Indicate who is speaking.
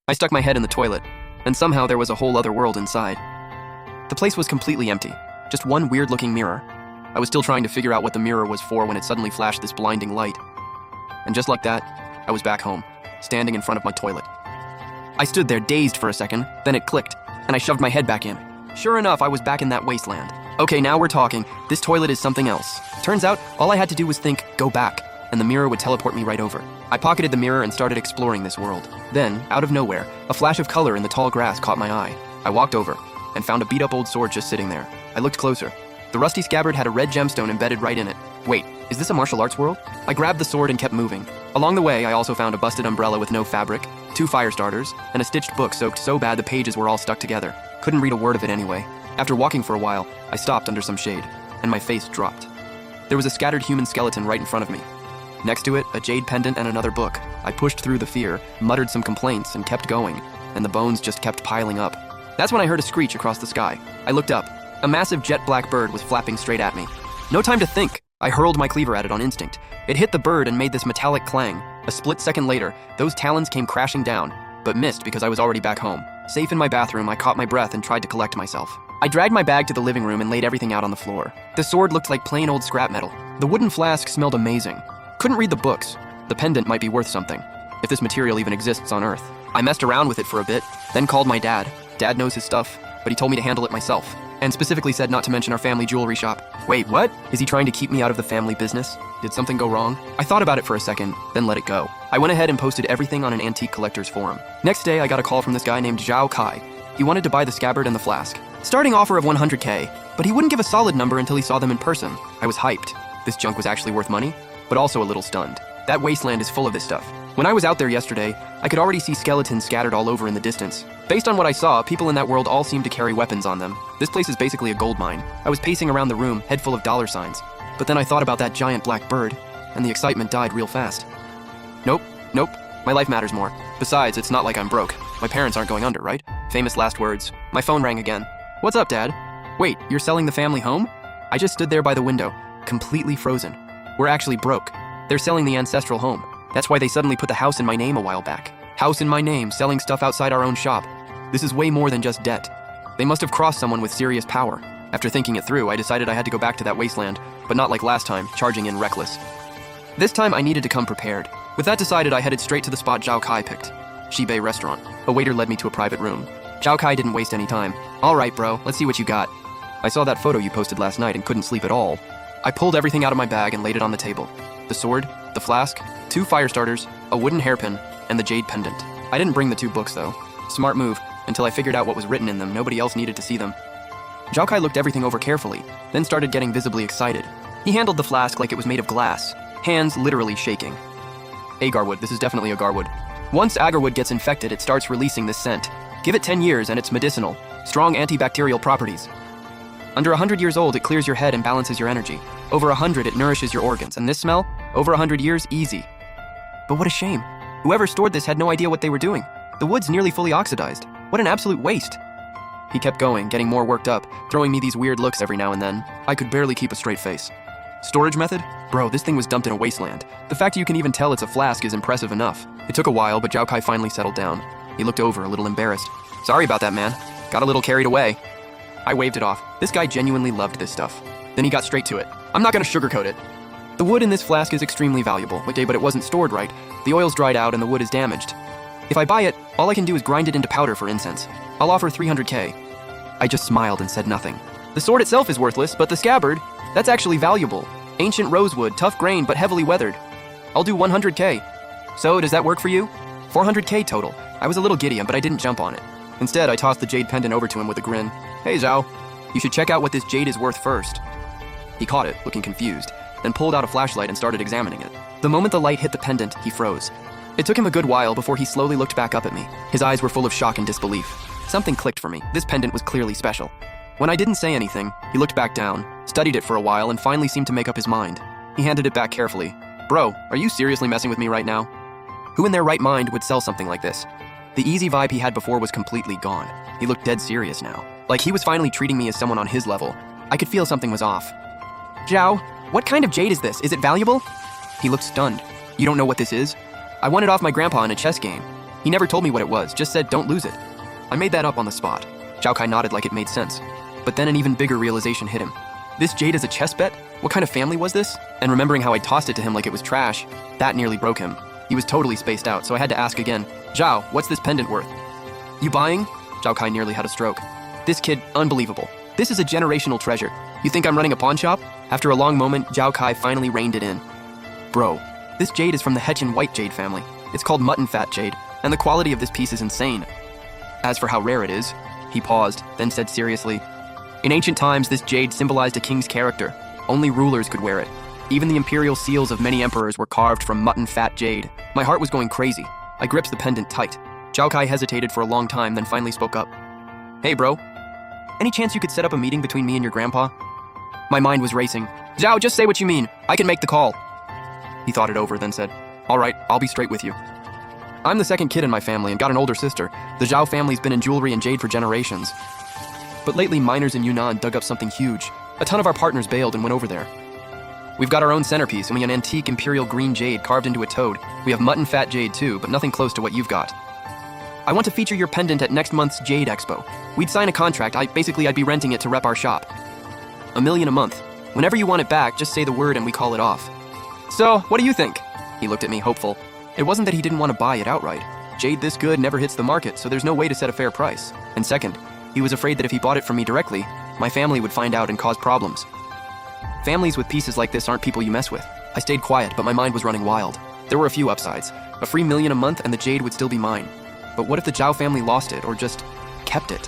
Speaker 1: I stuck my head in the toilet, and somehow there was a whole other world inside. The place was completely empty, just one weird-looking mirror. I was still trying to figure out what the mirror was for when it suddenly flashed this blinding light. And just like that, I was back home, standing in front of my toilet. I stood there dazed for a second, then it clicked, and I shoved my head back in. Sure enough, I was back in that wasteland. Okay, now we're talking. This toilet is something else. Turns out, all I had to do was think, go back, and the mirror would teleport me right over. I pocketed the mirror and started exploring this world. Then, out of nowhere, a flash of color in the tall grass caught my eye. I walked over, and found a beat-up old sword just sitting there. I looked closer. The rusty scabbard had a red gemstone embedded right in it. Wait, is this a martial arts world? I grabbed the sword and kept moving. Along the way, I also found a busted umbrella with no fabric, 2 fire starters, and a stitched book soaked so bad the pages were all stuck together. Couldn't read a word of it anyway. After walking for a while, I stopped under some shade, and my face dropped. There was a scattered human skeleton right in front of me. Next to it, a jade pendant and another book. I pushed through the fear, muttered some complaints, and kept going, and the bones just kept piling up. That's when I heard a screech across the sky. I looked up. A massive jet black bird was flapping straight at me. No time to think. I hurled my cleaver at it on instinct. It hit the bird and made this metallic clang. A split second later, those talons came crashing down, but missed because I was already back home. Safe in my bathroom, I caught my breath and tried to collect myself. I dragged my bag to the living room and laid everything out on the floor. The sword looked like plain old scrap metal. The wooden flask smelled amazing. Couldn't read the books. The pendant might be worth something, if this material even exists on Earth. I messed around with it for a bit, then called my dad. Dad knows his stuff, but he told me to handle it myself, and specifically said not to mention our family jewelry shop. Wait, what? Is he trying to keep me out of the family business? Did something go wrong? I thought about it for a second, then let it go. I went ahead and posted everything on an antique collector's forum. Next day, I got a call from this guy named Zhao Kai. He wanted to buy the scabbard and the flask. Starting offer of 100K, but he wouldn't give a solid number until he saw them in person. I was hyped. This junk was actually worth money, but also a little stunned. That wasteland is full of this stuff. When I was out there yesterday, I could already see skeletons scattered all over in the distance. Based on what I saw, people in that world all seem to carry weapons on them. This place is basically a gold mine. I was pacing around the room, head full of dollar signs. But then I thought about that giant black bird, and the excitement died real fast. Nope. My life matters more. Besides, it's not like I'm broke. My parents aren't going under, right? Famous last words. My phone rang again. What's up, Dad? Wait, you're selling the family home? I just stood there by the window, completely frozen. We're actually broke. They're selling the ancestral home. That's why they suddenly put the house in my name a while back. House in my name, selling stuff outside our own shop. This is way more than just debt. They must have crossed someone with serious power. After thinking it through, I decided I had to go back to that wasteland, but not like last time, charging in reckless. This time I needed to come prepared. With that decided, I headed straight to the spot Zhao Kai picked. Shibei Restaurant. A waiter led me to a private room. Zhao Kai didn't waste any time. All right, bro, let's see what you got. I saw that photo you posted last night and couldn't sleep at all. I pulled everything out of my bag and laid it on the table. The sword, the flask, 2 fire starters, a wooden hairpin, and the jade pendant. I didn't bring the 2 books though. Smart move. Until I figured out what was written in them, nobody else needed to see them. Zhao Kai looked everything over carefully, then started getting visibly excited. He handled the flask like it was made of glass, hands literally shaking. Agarwood, this is definitely agarwood. Once agarwood gets infected, it starts releasing this scent. Give it 10 years and it's medicinal. Strong antibacterial properties. Under 100 years old, it clears your head and balances your energy. Over 100, it nourishes your organs. And this smell? Over 100 years, easy. But what a shame. Whoever stored this had no idea what they were doing. The wood's nearly fully oxidized. What an absolute waste. He kept going, getting more worked up, throwing me these weird looks every now and then. I could barely keep a straight face. Storage method? Bro, this thing was dumped in a wasteland. The fact you can even tell it's a flask is impressive enough. It took a while, but Zhao Kai finally settled down. He looked over, a little embarrassed. Sorry about that, man. Got a little carried away. I waved it off. This guy genuinely loved this stuff. Then he got straight to it. I'm not gonna sugarcoat it. The wood in this flask is extremely valuable. Okay, but it wasn't stored right. The oil's dried out and the wood is damaged. If I buy it, all I can do is grind it into powder for incense. I'll offer 300K. I just smiled and said nothing. The sword itself is worthless, but the scabbard, that's actually valuable. Ancient rosewood, tough grain, but heavily weathered. I'll do 100K. So, does that work for you? 400K total. I was a little giddy, but I didn't jump on it. Instead, I tossed the jade pendant over to him with a grin. Hey, Zhao. You should check out what this jade is worth first. He caught it, looking confused, then pulled out a flashlight and started examining it. The moment the light hit the pendant, he froze. It took him a good while before he slowly looked back up at me. His eyes were full of shock and disbelief. Something clicked for me. This pendant was clearly special. When I didn't say anything, he looked back down, studied it for a while, and finally seemed to make up his mind. He handed it back carefully. Bro, are you seriously messing with me right now? Who in their right mind would sell something like this? The easy vibe he had before was completely gone. He looked dead serious now. Like he was finally treating me as someone on his level. I could feel something was off. Zhao, what kind of jade is this? Is it valuable? He looked stunned. You don't know what this is? I won it off my grandpa in a chess game. He never told me what it was, just said don't lose it. I made that up on the spot. Zhao Kai nodded like it made sense. But then an even bigger realization hit him. This jade is a chess bet? What kind of family was this? And remembering how I tossed it to him like it was trash, that nearly broke him. He was totally spaced out, so I had to ask again, Zhao, what's this pendant worth? You buying? Zhao Kai nearly had a stroke. This kid, unbelievable. This is a generational treasure. You think I'm running a pawn shop? After a long moment, Zhao Kai finally reined it in. Bro, this jade is from the Hetchin White Jade family. It's called mutton fat jade, and the quality of this piece is insane. As for how rare it is, he paused, then said seriously, in ancient times, this jade symbolized a king's character. Only rulers could wear it. Even the imperial seals of many emperors were carved from mutton fat jade. My heart was going crazy. I gripped the pendant tight. Zhao Kai hesitated for a long time, then finally spoke up. Hey, bro. Any chance you could set up a meeting between me and your grandpa? My mind was racing. Zhao, just say what you mean. I can make the call. He thought it over, then said, all right, I'll be straight with you. I'm the second kid in my family and got an older sister. The Zhao family's been in jewelry and jade for generations. But lately, miners in Yunnan dug up something huge. A ton of our partners bailed and went over there. We've got our own centerpiece, and we have an antique imperial green jade carved into a toad. We have mutton fat jade too, but nothing close to what you've got. I want to feature your pendant at next month's Jade Expo. We'd sign a contract. I'd be renting it to rep our shop. $1 million a month. Whenever you want it back, just say the word and we call it off. So, what do you think? He looked at me, hopeful. It wasn't that he didn't want to buy it outright. Jade this good never hits the market, so there's no way to set a fair price. And second, he was afraid that if he bought it from me directly, my family would find out and cause problems. Families with pieces like this aren't people you mess with. I stayed quiet, but my mind was running wild. There were a few upsides. A free $1 million a month and the jade would still be mine. But what if the Zhao family lost it or just kept it?